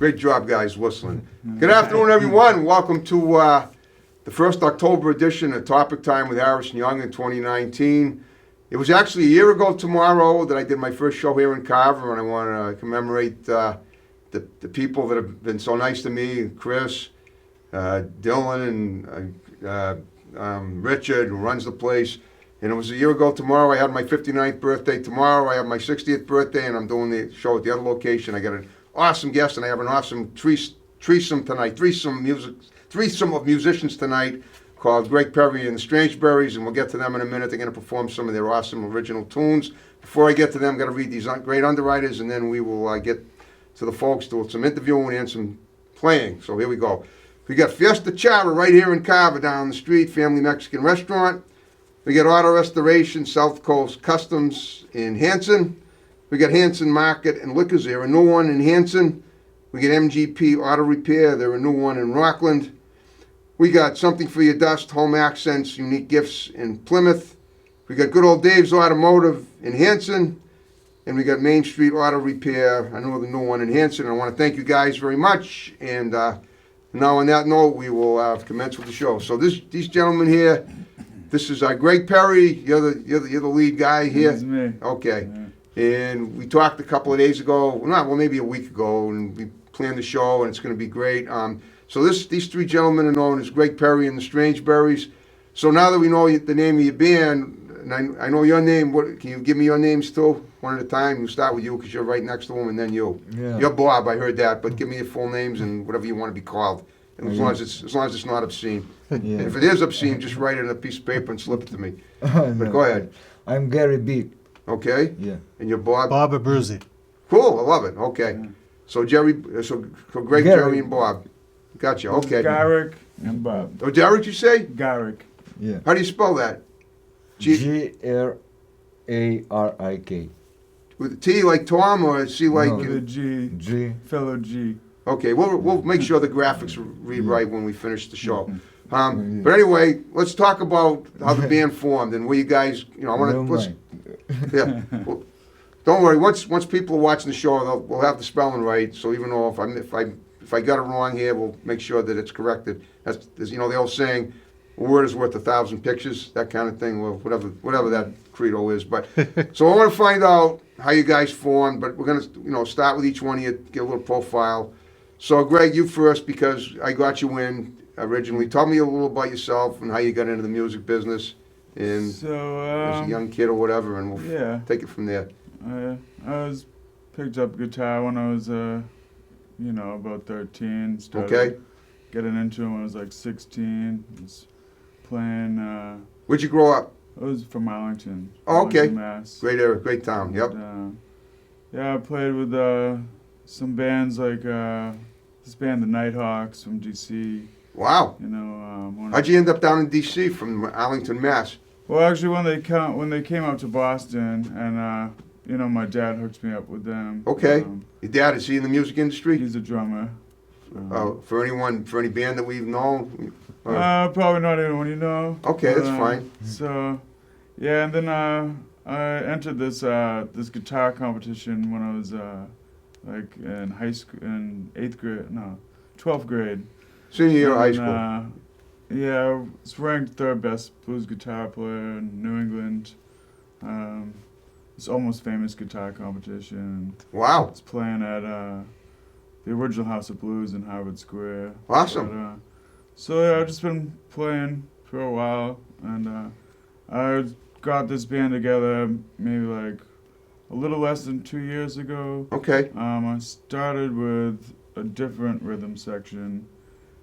Great job, guys, whistling. Good afternoon, everyone. Welcome to the first October edition of Topic Time with Harrison Young in 2019. It was actually a year ago tomorrow that I did my first show here in Carver, and I want to commemorate the people that have been so nice to me, Chris, Dylan, and Richard, who runs the place. And it was a year ago tomorrow. I had my 59th birthday tomorrow. I have my 60th birthday, and I'm doing the show at the other location. I got an awesome guest, and I have an awesome threesome tonight. Threesome of musicians tonight called Greg Perry and the Strangeberries, and we'll get to them in a minute. They're going to perform some of their awesome original tunes. Before I get to them, I'm going to read these great underwriters, and then we will get to the folks, do some interviewing and some playing. So here we go. We got Fiesta Chava right here in Carver down the street, family Mexican restaurant. We got Auto Restoration, South Coast Customs in Hanson. We got Hanson Market and Liquors. They're a new one in Hanson. We got MGP Auto Repair. They're a new one in Rockland. We got Something for Your Dust, Home Accents, Unique Gifts in Plymouth. We got Good Old Dave's Automotive in Hanson. And we got Main Street Auto Repair, another new one in Hanson. I want to thank you guys very much. And now on that note, we will commence with the show. So these gentlemen here, this is Greg Perry. You're the lead guy here. This is me. Okay. Yeah. And we talked a couple of days ago, maybe a week ago, and we planned the show, and it's going to be great. So these three gentlemen are known as Greg Perry and the Strangeberries. So now that we know the name of your band, and I know your name, can you give me your names too, one at a time? We'll start with you because you're right next to them, and then you. Yeah. You're Bob, I heard that, but give me your full names and whatever you want to be called. And as long as it's not obscene. Yeah. And if it is obscene, just write it on a piece of paper and slip it to me. But go ahead. I'm Gary B. Okay? Yeah. And you're Bob? Bob Abruzzi. Cool, I love it. Okay. So so Greg, Gary. Jerry, and Bob. Gotcha, okay. Garrick and Bob. Oh, Derek, you say? Garrick. Yeah. How do you spell that? G-R-A-R-I-K. With a T like Tom or a C like... No. With a G. G. Fellow G. Okay, we'll make sure the graphics read right when we finish the show. But anyway, let's talk about how the band formed and where you guys, I want to... Yeah. Well, don't worry. Once people are watching the show, we'll have the spelling right. So even though if I got it wrong here, we'll make sure that it's corrected. That's the old saying, a word is worth 1,000 pictures. That kind of thing. Well, whatever that credo is. But so I want to find out how you guys formed. But we're gonna start with each one of you, get a little profile. So Greg, you first because I got you in originally. Tell me a little about yourself and how you got into the music business. And So, as a young kid or whatever, and we'll take it from there. I was picked up guitar when I was, about 13. Started getting into it when I was like 16. Was playing. Where'd you grow up? I was from Arlington. Oh, okay. Arlington, Mass. Great area, great town. Yep. And, I played with some bands like this band, the Nighthawks from DC. Wow. How'd you end up down in D.C. from Arlington, Mass? Well, actually, when they came up to Boston, and my dad hooked me up with them. Okay. Your dad, is he in the music industry? He's a drummer. For any band that we've known? Probably not anyone you know. Okay, that's fine. So, and then I entered this guitar competition when I was in high school, in 12th grade. Senior year of high school. I was ranked third best blues guitar player in New England. It's almost famous guitar competition. Wow. I was playing at the original House of Blues in Harvard Square. Awesome. But, I've just been playing for a while, and I got this band together maybe like a little less than 2 years ago. Okay. I started with a different rhythm section,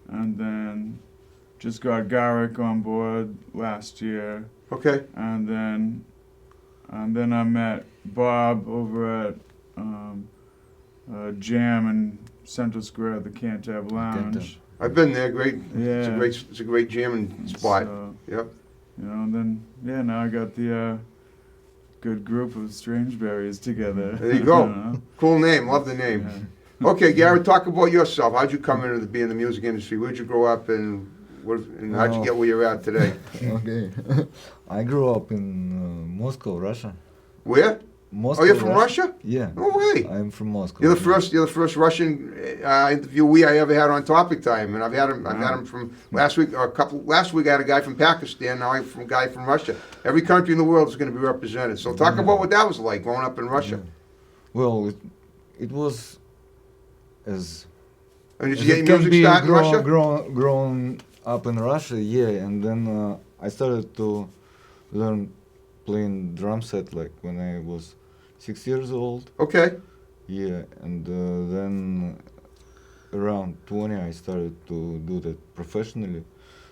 and then just got Garrick on board last year. Okay. And then I met Bob over at Jam in Central Square at the Cantab Lounge. I've been there. Great. Yeah. It's a great jamming spot. So, Yep. and then now I got the good group of Strangeberries together. There you go. Cool name. Love the name. Yeah. Okay, Gary, talk about yourself. How'd you come into being in the music industry? Where'd you grow up, and how'd you get where you're at today? Okay. I grew up in Moscow, Russia. Where? Moscow. Oh, you're from Russia? Yeah. No way. I'm from Moscow. You're the first Russian interviewee I ever had on Topic Time, and I've had him from last week or last week I had a guy from Pakistan. Now I have a guy from Russia. Every country in the world is going to be represented. So talk about what that was like growing up in Russia. Well, it was as And did as you it get your can music be start in Russia? grown up in Russia, yeah, and then I started to learn playing drum set like when I was 6 years old. Okay. Yeah, and then around 20 I started to do that professionally.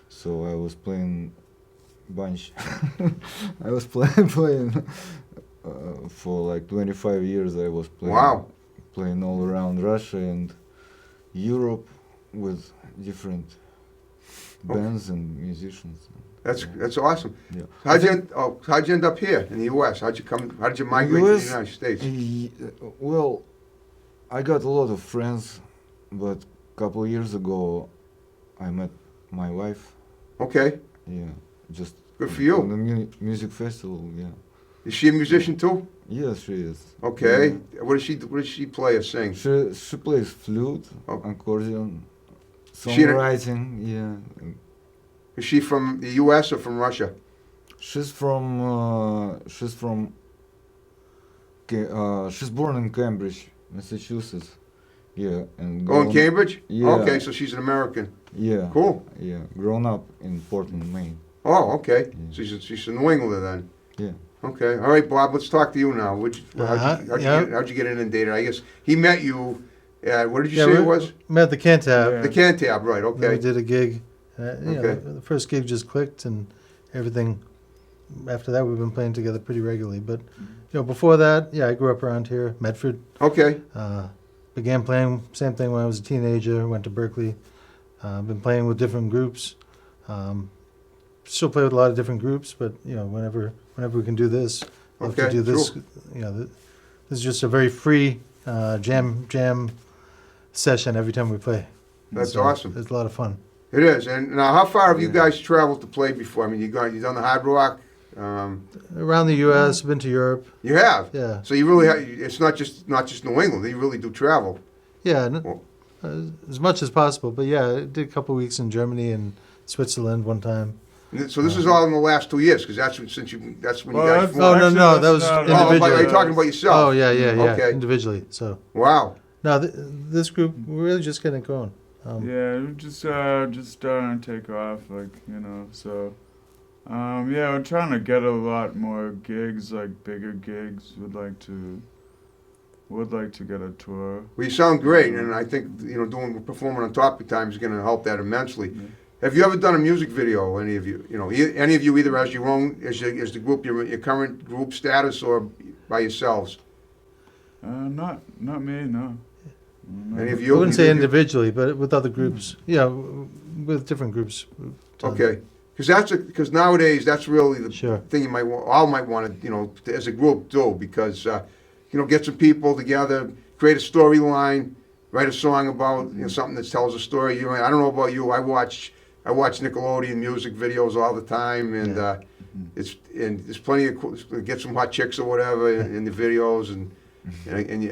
So I was playing bunch. I was playing for like 25 years. I was playing Wow. playing all around Russia and Europe with different bands and musicians. That's awesome. Yeah. How'd you end up here in the U.S.? How did you migrate to the US, United States? Well, I got a lot of friends, but a couple of years ago, I met my wife. Okay. Yeah, just Good for you. on the music festival. Yeah. Is she a musician too? Yes, she is. Okay. Yeah. What does she play or sing? She plays flute, Oh. accordion, She in a- songwriting. Yeah. Is she from the U.S. or from Russia? She's she's born in Cambridge, Massachusetts. Yeah, and Oh, in Cambridge? Yeah. Okay, so she's an American. Yeah. Cool. Yeah, grown up in Portland, Maine. Oh, okay. Yeah. So she's a New Englander then. Yeah. Okay. All right, Bob, let's talk to you now. Yeah. How'd you get inundated? I guess he met you, what did you Yeah, say we- it was? Met the Cantab. Yeah. The Cantab, right, And then we okay. did a gig. Okay. The first gig just clicked, and everything. After that, we've been playing together pretty regularly. But before that, yeah, I grew up around here, Medford. Okay. Began playing same thing when I was a teenager. Went to Berkeley. Been playing with different groups. Still play with a lot of different groups, but whenever we can do this, love to Okay, do this. sure. This is just a very free jam session every time we play. That's So awesome. It's a lot of fun. It is. And now, how far have you Yeah. guys traveled to play before? I mean, you've done the Hard Rock. Around the U.S., been to Europe. You have. Yeah, So you really have. It's not just New England. You really do travel. yeah, Well- as much as possible. But yeah, I did a couple of weeks in Germany and Switzerland one time. So this is all in the last 2 years, because that's when you Well, guys. that's- formed. Oh, no, actually, no, that's that was not- individual. Are you talking about yourself? Oh yeah, yeah, Okay. individually. So Wow. now this group, we're really just getting it going. Yeah, we're just starting to take off, so, yeah, we're trying to get a lot more gigs, like bigger gigs. Would like to get a tour. Well, you sound great, and I think performing on Topic Time is going to help that immensely. Yeah. Have you ever done a music video? Any of you? Any of you either as your own, as the group, your current group status, or by yourselves? Not me, no. No. Any of I you? wouldn't say Either of you? individually, but with other groups. Yeah, with different groups. we've done. Okay, because nowadays that's really the Sure. thing you all might want to as a group do, because get some people together, create a storyline, write a song about something that tells a story. I don't know about you, I watch Nickelodeon music videos all the time, and Yeah. there's plenty of get some hot chicks or whatever in the videos, and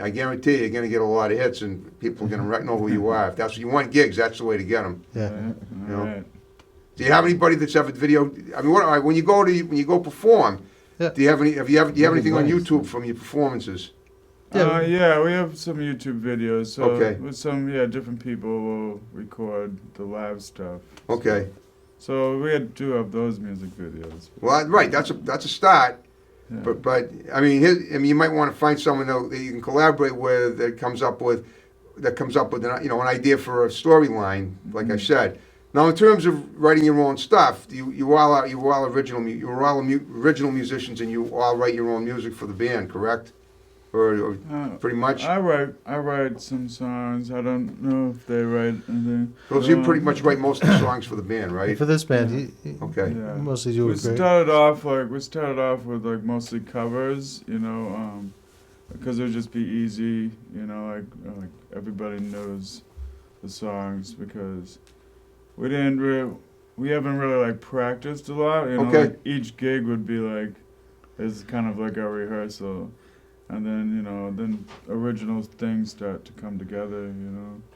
I guarantee you're going to get a lot of hits, and people are going to know who you are. If that's what you want, gigs, that's the way to get them. Yeah. You know? Alright. Do you have anybody that's ever video? I mean, when you go perform, Yeah. do you have anything on Nice. YouTube from your performances? Yeah. Yeah, we have some YouTube videos. So Okay. with some different people will record the live stuff. Okay. So we do have those music videos. Well, right. That's a start. Yeah. But I mean, you might want to find someone that you can collaborate with that comes up with an idea for a storyline. Like I said. Now, in terms of writing your own stuff, you all are original musicians, and you all write your own music for the band, correct? Or pretty much. I write some songs. I don't know if they write anything. Because you pretty much write most of the songs for the band, right? For this band, he Okay. Yeah. mostly do We it great. started off with like mostly covers, because it would just be easy, like everybody knows the songs, because we haven't really like practiced a lot. Okay. Like each gig would be like is kind of like a rehearsal. and then original things start to come together.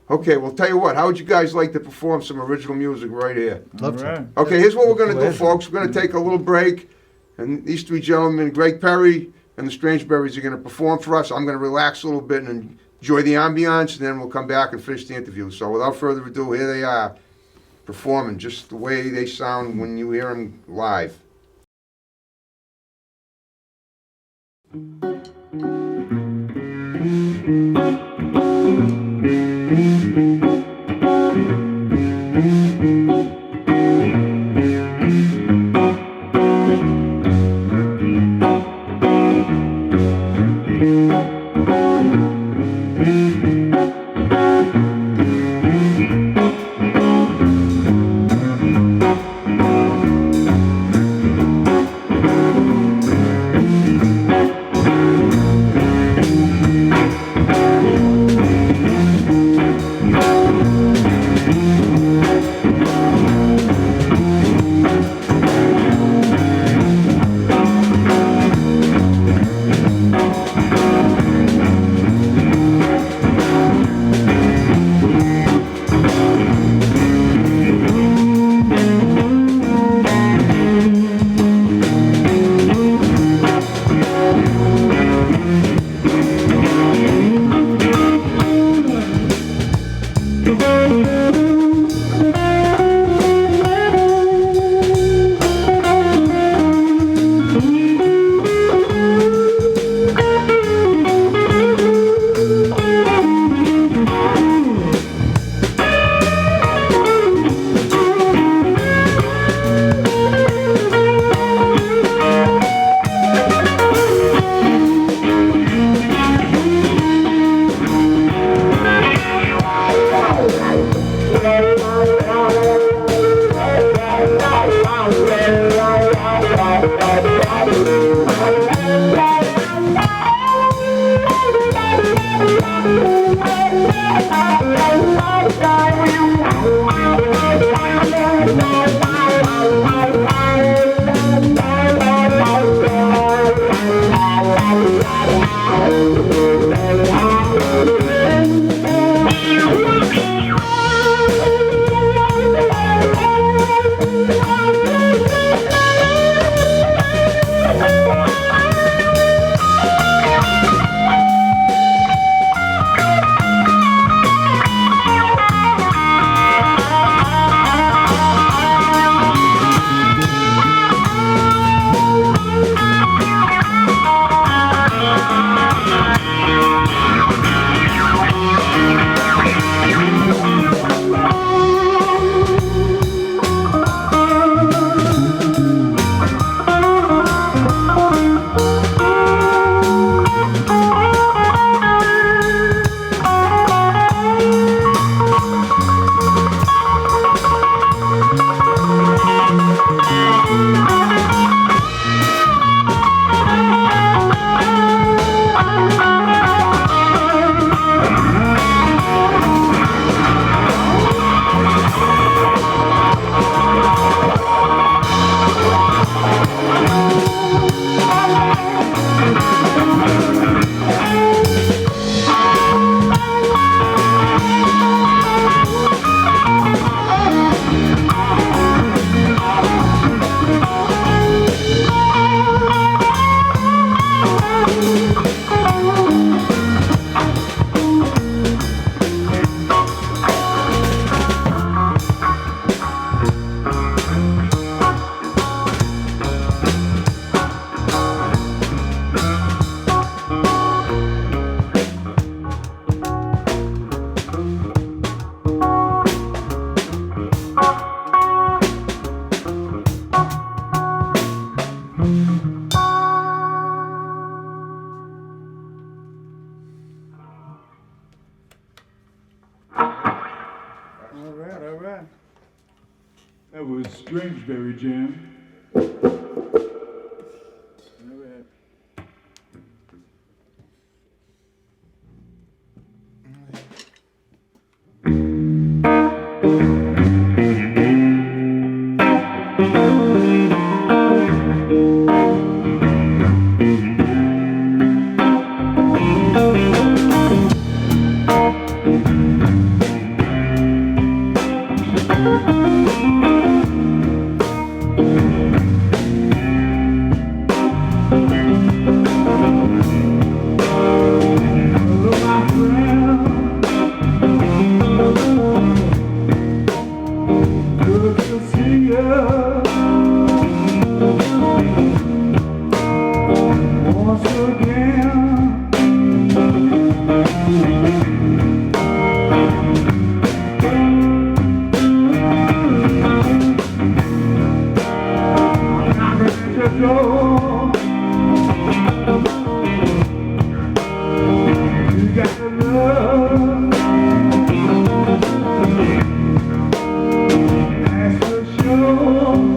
Okay, well, tell you what, how would you guys like to perform some original music right here? Love to. All right. Okay, here's what we're gonna do, Pleasure. folks. We're gonna take a little break, and these three gentlemen, Greg Perry and the Strangeberries, are gonna perform for us. I'm gonna relax a little bit and enjoy the ambiance, and then we'll come back and finish the interview. So without further ado, here they are, performing just the way they sound when you hear them live. All right. That was Strangeberry Jam. All right. Hello, my friend. Good to see you once again. I'm ready to go. You got the love, that's for sure.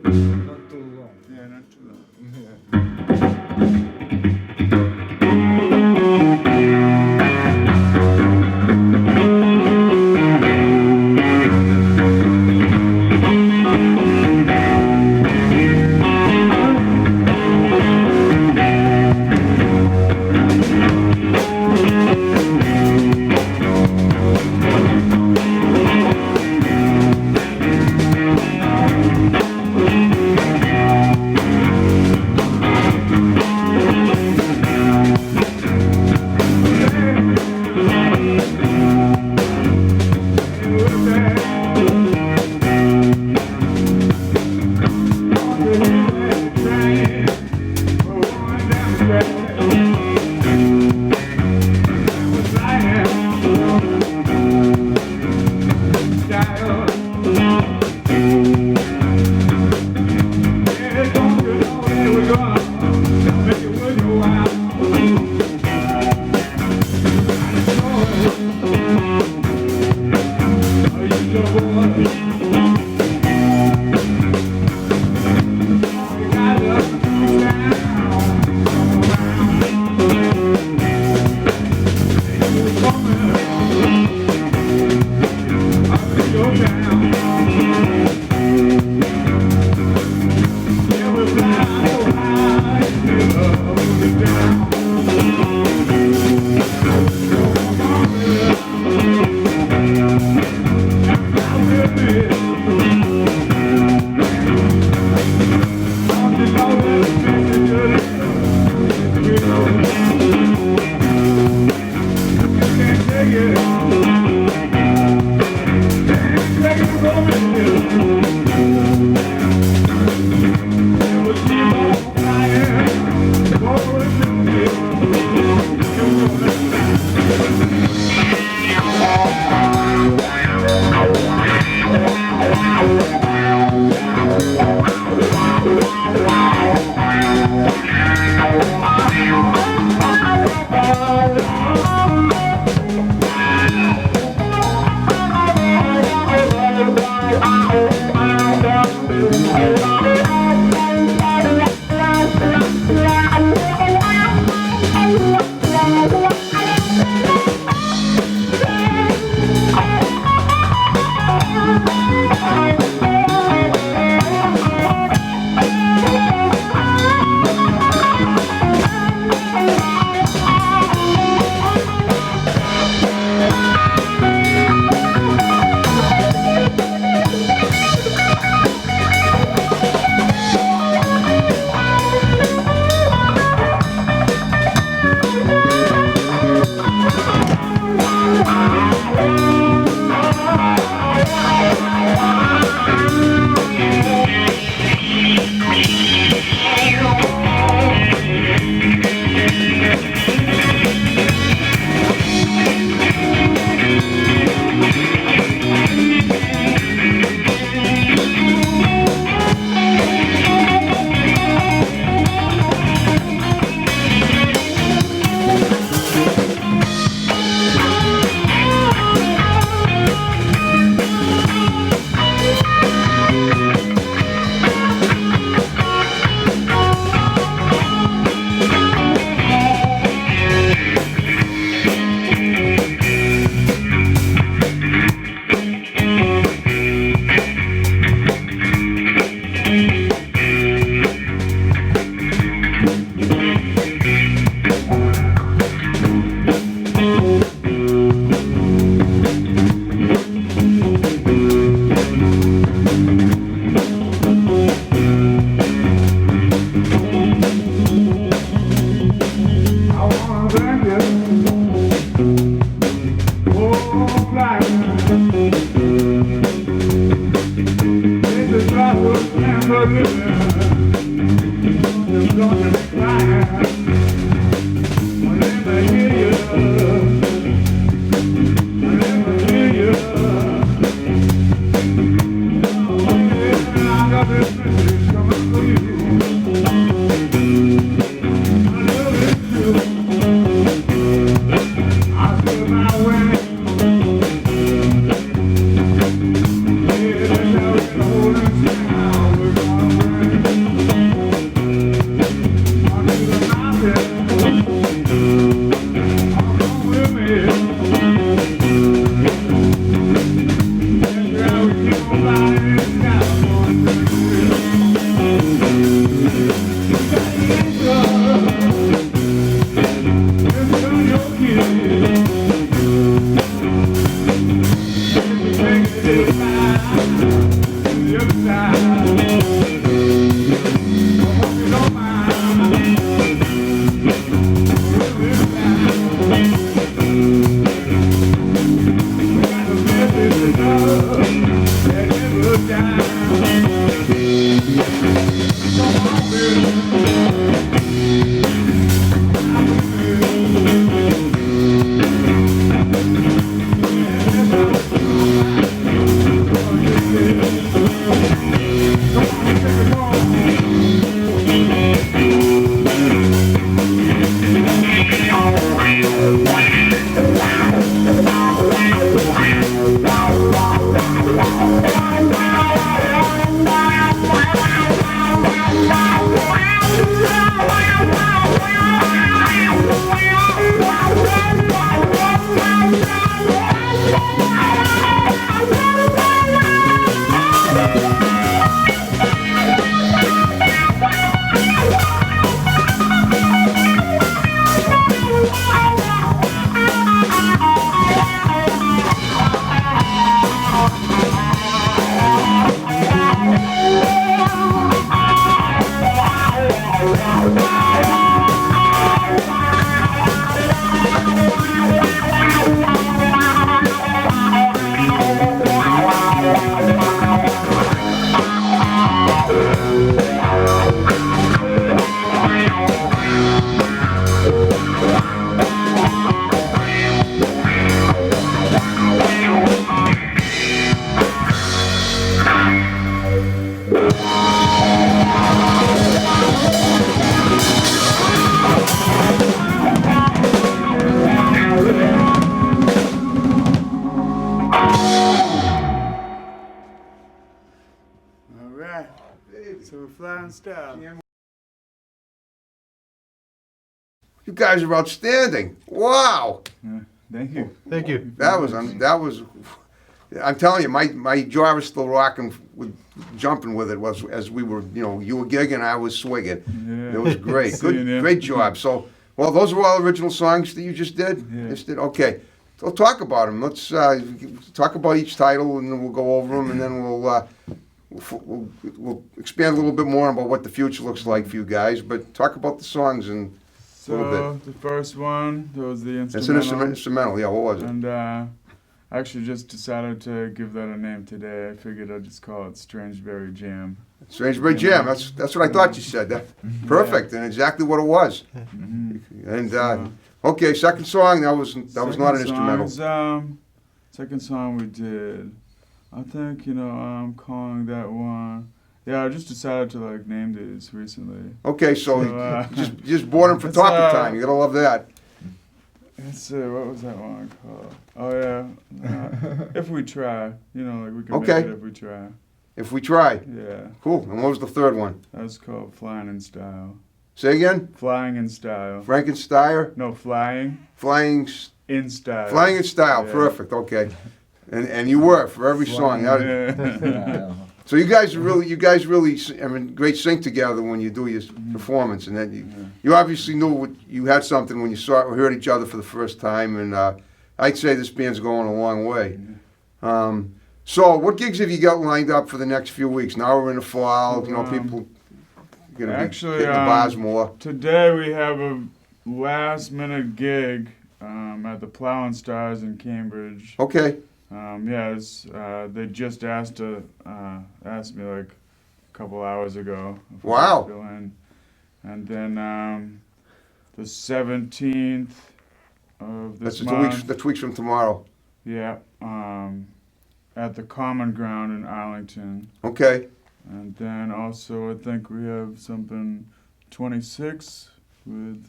Not too long. Yeah, not too long. All right. So we're flying style. You guys are outstanding. Wow. Thank you. Thank you. That was, I'm telling you, my jaw was still rocking with jumping with it was as we were, you were gigging, I was swigging. Yeah. It was great. Seeing you. Great job. So, well, those were all original songs that you just did? Yeah. Just did? Okay. So talk about them. Let's talk about each title and then we'll go over them and then we'll expand a little bit more about what the future looks like for you guys. But talk about the songs and little So the first one, that was the it's an instrumental. instrumental. Yeah, what was it? And I actually just decided to give that a name today. I figured I'd just call it Strangeberry Jam. Strangeberry Jam. That's what I thought you said. That perfect and exactly what it was. Mm-hmm. And okay, second song. That was not an instrumental. Second song we did. I think I'm calling that one. Yeah, I just decided to name these recently. Okay, so So, just boredom for it's, talking time. You gotta love that. Let's see, what was that one called? Oh yeah, If We Try. We can Okay. make it if we try. If we try. Yeah, Cool. And what was the third one? that was called Flying in Style. Say again. Flying in Style. Frankenstein. No, Flying Flying in Style. Flying in Style. Yeah. Perfect. Okay. And you were for every song. That- Yeah. So you guys really, I mean, great sync together when you do your performance, and then you obviously knew you had something when you saw or heard each other for the first time, and I'd say this band's going a long way. So what gigs have you got lined up for the next few weeks? Now we're in the fall, people gonna be Actually, hitting the bars more. Today we have a last minute gig at the Plow and Stars in Cambridge. Okay, They just asked me a couple hours ago. if we Wow. could fill in. And then the 17th of this that's month. the weeks from tomorrow. Yeah, at the Common Ground in Arlington. Okay, And then also I think we have something 26 with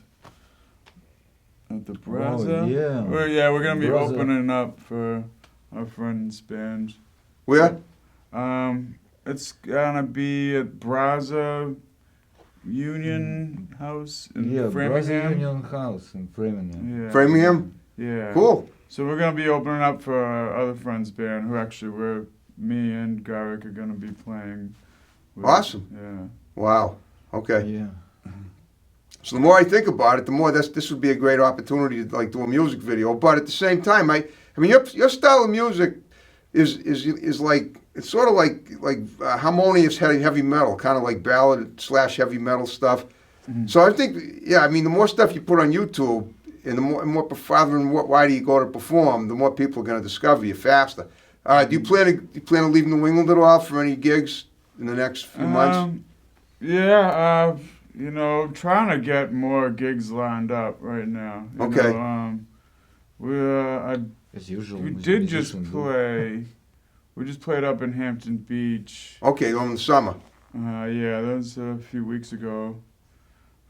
at the Braza. yeah. We're gonna be Braza. opening up for our friend's band. where? It's gonna be at Braza Union House in Yeah, Brazil Framingham. Union House in Framingham. Yeah. Framingham. Yeah. Cool. So we're gonna be opening up for our other friend's band, who actually me and Garrick are gonna be playing. With. Awesome. Yeah. Wow. Okay. Yeah. So the more I think about it, the more this would be a great opportunity to do a music video. But at the same time, I mean your style of music is like it's sort of like harmonious heavy metal, kind of like ballad / heavy metal stuff. Mhm. So I think I mean the more stuff you put on YouTube and the more farther and wider you go to perform, the more people are going to discover you faster. Do you plan to leave New England at all for any gigs in the next few months? Trying to get more gigs lined up right now. Okay. As usual. We with did just musicians do. play. We just played up in Hampton Beach. Okay, in the summer. That was a few weeks ago.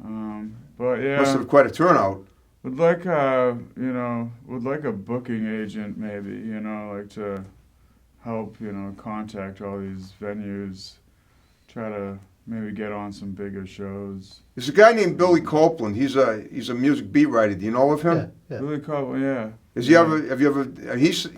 But yeah, Must have quite a turnout. would like a booking agent maybe. To help contact all these venues, try to maybe get on some bigger shows. There's a guy named Billy Copeland. He's a music beat writer. Do you know of him? Yeah, yeah. Really cool, yeah. Has he ever? Have you ever?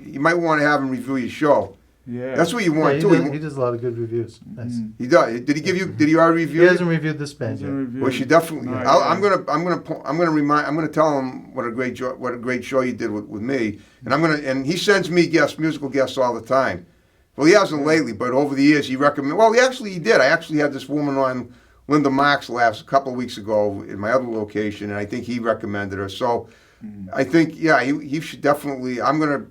You might want to have him review your show. Yeah. That's what you Yeah, want he, too. does, he does a lot of good reviews. Nice. Mhm. He does. Did he give you? Did he already He review? it? hasn't reviewed this band He's a yet. review. Well, she definitely. No, I'm gonna tell him what a great show you did with me, and he sends me musical guests all the time. Well, he hasn't lately, but over the years he recommended. Well, he did. I actually had this woman on, Linda Marks, a couple of weeks ago in my other location, and I think he recommended her. So, I think he should definitely. I'm gonna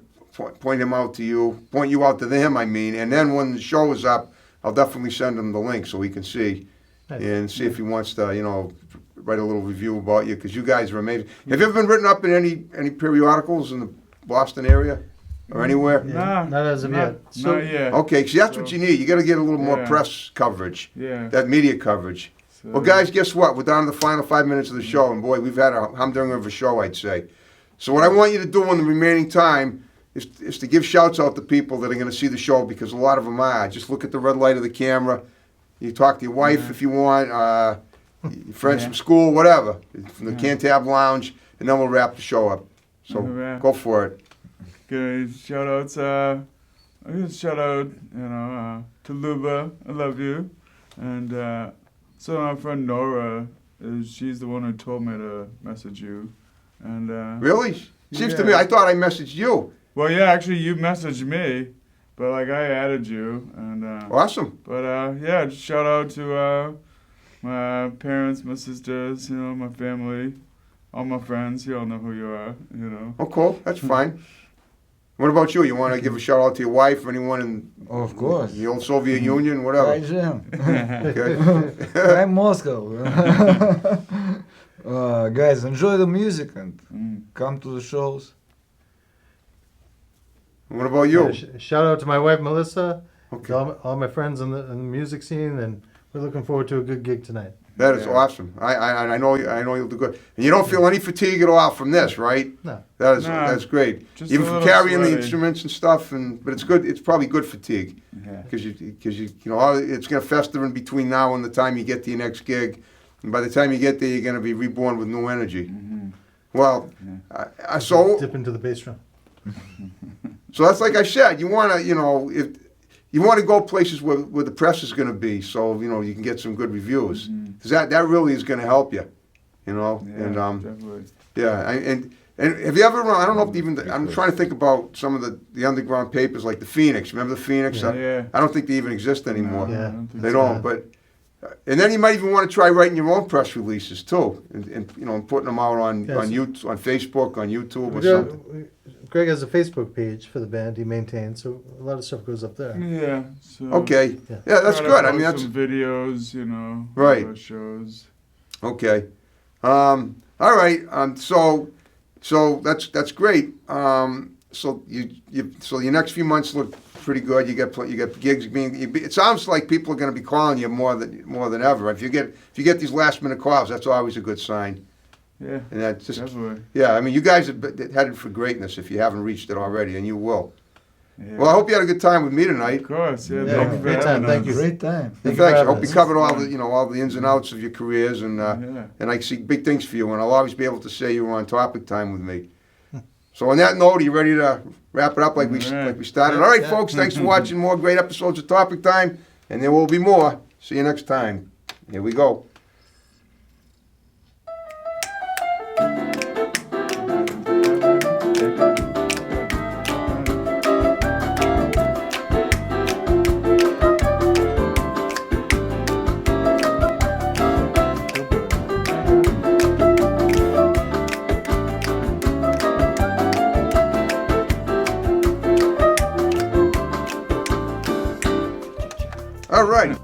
point you out to him. I mean, and then when the show is up, I'll definitely send him the link so he can see Nice. and see if he wants to, write a little review about you because you guys are amazing. Have you ever been written up in any periodicals in the Boston area? or anywhere? Nah, Not as of yet. So- not yet. Okay, see, that's what you need. You gotta get a little more Yeah. press coverage, Yeah. that media coverage. So, Well, guys, guess what? We're down to the final 5 minutes of the show, and boy, we've had a humdinger of a show, I'd say. So what I want you to do in the remaining time is to give shouts out to people that are going to see the show, because a lot of them are. Just look at the red light of the camera. You talk to your wife Yeah. if you want, your friends Yeah. from school, whatever, from the Yeah. Cantab Lounge, and then we'll wrap the show up. So Yeah. go for it. Okay, shout outs. I guess shout out, to Luba. I love you. And so my friend Nora, she's the one who told me to message you. And Really? Seems to me, Yeah. I thought I messaged you. well, yeah, actually, you messaged me, but like I added you. And Awesome. but yeah, just shout out to my parents, my sisters, my family, all my friends. You all know who you are. Oh, cool. That's fine. What about you? You want to give a shout out to your wife or anyone in Of course. the old Soviet Union, whatever? Hi, Jim. Okay. I'm Moscow. Guys, enjoy the music and Mm. come to the shows. What about you? Shout out to my wife Melissa, Okay. to all my friends in the music scene, and we're looking forward to a good gig tonight. That is Yeah. awesome. I know you'll do good. And you don't feel any fatigue at all from this, right? No. Nah, That's great. just Even a from little carrying the sweaty. instruments and stuff, but it's good. It's probably good fatigue Yeah. because it's gonna fester in between now and the time you get to your next gig. And by the time you get there, you're gonna be reborn with new energy. Mhm. Well, Yeah. so Dip into the bass drum. that's like I said. You wanna, if you want to go places where the press is going to be, so you can get some good reviews, because that really is going to help you, Yeah, and definitely. yeah, and have you ever run? I don't know if even I'm trying to think about some of the underground papers like the Phoenix. Remember the Phoenix? Yeah. I don't think they even exist anymore. No, Yeah. I don't think They so. don't. But and then you might even want to try writing your own press releases too, and putting them out on Yes. YouTube, on Facebook, on YouTube, or We got- something. Greg has a Facebook page for the band he maintains, so a lot of stuff goes up there. Yeah. So Okay, Yeah. yeah, that's try to good. I post mean, that's some videos, Right. of shows. okay. All right. So that's great. So so your next few months look pretty good. You got gigs being. It sounds like people are going to be calling you more than ever. If you get these last minute calls, that's always a good sign. Yeah. And that's just Definitely. yeah. I mean, you guys are headed for greatness if you haven't reached it already, and you will. Yeah. Well, I hope you had a good time with me tonight. Of course. Yeah. Yeah, Thank you for great time, having thank us. you. Great time. And Thank you thanks. I for hope having we us. covered all the ins and outs of your careers, and Yeah. and I see big things for you, and I'll always be able to say you were on topic time with me. So on that note, are you ready to wrap it up like we started? All right, Yeah. folks, thanks for watching more great episodes of Topic Time, and there will be more. See you next time. Here we go. All right.